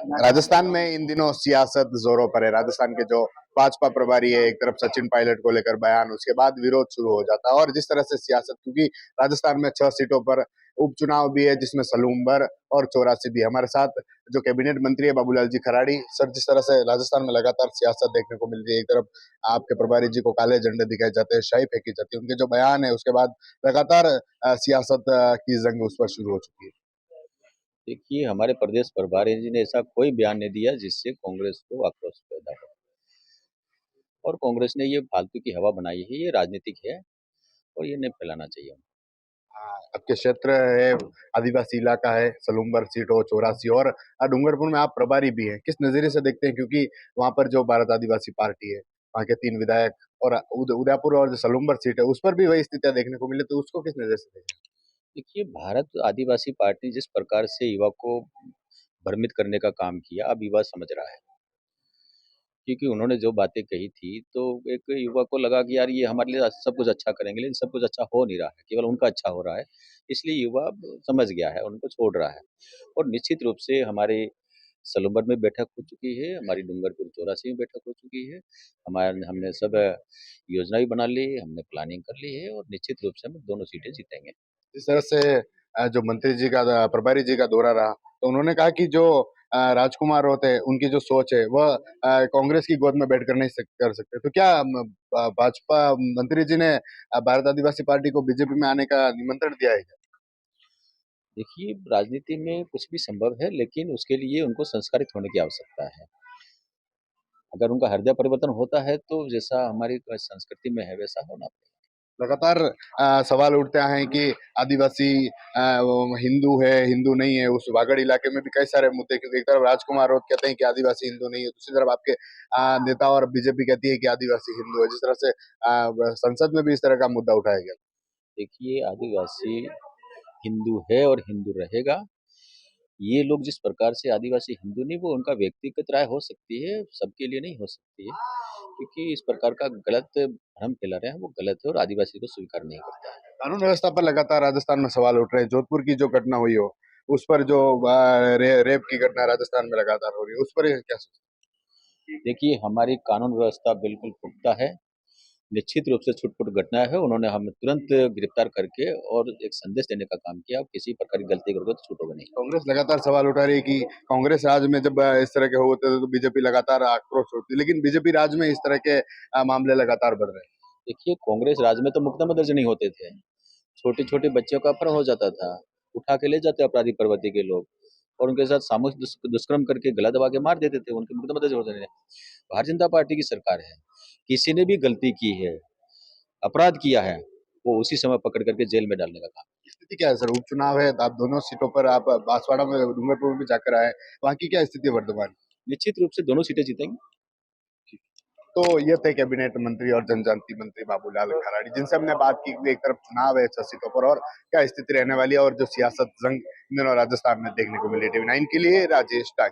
राजस्थान में इन दिनों सियासत जोरों पर है। राजस्थान के जो भाजपा प्रभारी है, एक तरफ सचिन पायलट को लेकर बयान, उसके बाद विरोध शुरू हो जाता है। और जिस तरह से सियासत, क्योंकि राजस्थान में 6 सीटों पर उपचुनाव भी है, जिसमें सलूम्बर और चौरासी भी। हमारे साथ जो कैबिनेट मंत्री है बाबूलाल जी खराड़ी। सर, जिस तरह से राजस्थान में लगातार सियासत देखने को मिल रही है, एक तरफ आपके प्रभारी जी को काले झंडे दिखाए जाते हैं, शाही फेंकी जाती है, उनके जो बयान है उसके बाद लगातार सियासत की जंग उस पर शुरू हो चुकी है। देखिए, हमारे प्रदेश प्रभारी जी ने ऐसा कोई बयान नहीं दिया जिससे कांग्रेस को आक्रोश पैदा हो। और कांग्रेस ने ये फालतू की हवा बनाई है, ये राजनीतिक है और ये नहीं फैलाना चाहिए। आपके क्षेत्र है, आदिवासी इलाका है, सलूम्बर सीट हो, चौरासी, और डूंगरपुर में आप प्रभारी भी हैं। किस नजरिए से देखते हैं, क्योंकि वहां पर जो भारत आदिवासी पार्टी है, वहाँ के 3 विधायक, और उदयपुर और जो सलूम्बर सीट है उस पर भी वही स्थितियां देखने को मिले, तो उसको किस नजर से देखें? देखिए, भारत आदिवासी पार्टी जिस प्रकार से युवा को भ्रमित करने का काम किया, अब युवा समझ रहा है। क्योंकि उन्होंने जो बातें कही थी, तो एक युवा को लगा कि यार ये हमारे लिए सब कुछ अच्छा करेंगे, लेकिन सब कुछ अच्छा हो नहीं रहा है, केवल उनका अच्छा हो रहा है। इसलिए युवा अब समझ गया है, उनको छोड़ रहा है। और निश्चित रूप से हमारे सलूम्बर में बैठक हो चुकी है, हमारी डूंगरपुर चौरासी में बैठक हो चुकी है। हमारे हमने सब योजना भी बना ली है, हमने प्लानिंग कर ली है और निश्चित रूप से हम दोनों सीटें जीतेंगे। जिस तरह से जो मंत्री जी का, प्रभारी जी का दौरा रहा, तो उन्होंने कहा कि जो राजकुमार होते हैं, उनकी जो सोच है वह कांग्रेस की गोद में बैठकर नहीं कर सकते। तो क्या भाजपा मंत्री जी ने भारत आदिवासी पार्टी को बीजेपी में आने का निमंत्रण दिया है? देखिए, राजनीति में कुछ भी संभव है, लेकिन उसके लिए उनको संस्कारित होने की आवश्यकता है। अगर उनका हृदय परिवर्तन होता है, तो जैसा हमारी संस्कृति में है, वैसा होना पड़ेगा। लगातार सवाल उठते हैं कि आदिवासी वो हिंदू है, हिंदू नहीं है। उस वागड़ इलाके में भी कई सारे मुद्दे, क्योंकि एक तरफ राजकुमार राउत कहते हैं कि आदिवासी हिंदू नहीं है, दूसरी तरफ आपके नेता और बीजेपी कहती है कि आदिवासी हिंदू है। जिस तरह से संसद में भी इस तरह का मुद्दा उठाया गया। देखिए, आदिवासी हिंदू है और हिंदू रहेगा। ये लोग जिस प्रकार से आदिवासी हिंदू नहीं, वो उनका व्यक्तिगत राय हो सकती है, सबके लिए नहीं हो सकती है। क्योंकि इस प्रकार का गलत भ्रम फैला रहे हैं, वो गलत है और आदिवासी को स्वीकार नहीं करता है। कानून व्यवस्था पर लगातार राजस्थान में सवाल उठ रहे हैं। जोधपुर की जो घटना हुई हो, उस पर जो रेप की घटना राजस्थान में लगातार हो रही है, उस पर क्या सोचते देखिए, हमारी कानून व्यवस्था बिल्कुल पुख्ता है। निश्चित रूप से छुट-पुट घटना है, उन्होंने हमें तुरंत गिरफ्तार करके और एक संदेश देने का काम किया, किसी प्रकार की गलती करोगे तो छूटोगे नहीं। कांग्रेस लगातार सवाल उठा रही है कि कांग्रेस राज में जब इस तरह के होते थे तो बीजेपी लगातार आक्रोश होती है, लेकिन बीजेपी राज में इस तरह के मामले लगातार बढ़ रहे हैं। देखिए, कांग्रेस राज में तो मुकदमा दर्ज नहीं होते थे। छोटे-छोटे बच्चों का अपहरण हो जाता था। उठा के ले जाते अपराधी प्रवृत्ति के लोग और उनके साथ सामूहिक दुष्कर्म करके गला दबा के मार देते थे, उनके मुकदमा दर्ज होते थे। भारतीय जनता पार्टी की सरकार है, किसी ने भी गलती की है, अपराध किया है, वो उसी समय पकड़ करके जेल में डालने का काम। स्थिति क्या है सर? उपचुनाव है, तो आप दोनों सीटों पर, आप बांसवाड़ा में, डूंगरपुर में भी जाकर आए, वहाँ की क्या स्थिति है वर्तमान? निश्चित रूप से दोनों सीटें जीतेंगे। तो ये थे कैबिनेट मंत्री और जनजाति मंत्री बाबूलाल खराड़ी, जिनसे हमने बात की कि एक तरफ चुनाव है 6 सीटों पर, और क्या स्थिति रहने वाली है, और जो सियासत जंग इन दिनों राजस्थान में देखने को मिली। टीवी 9 के लिए राजेश टांगी।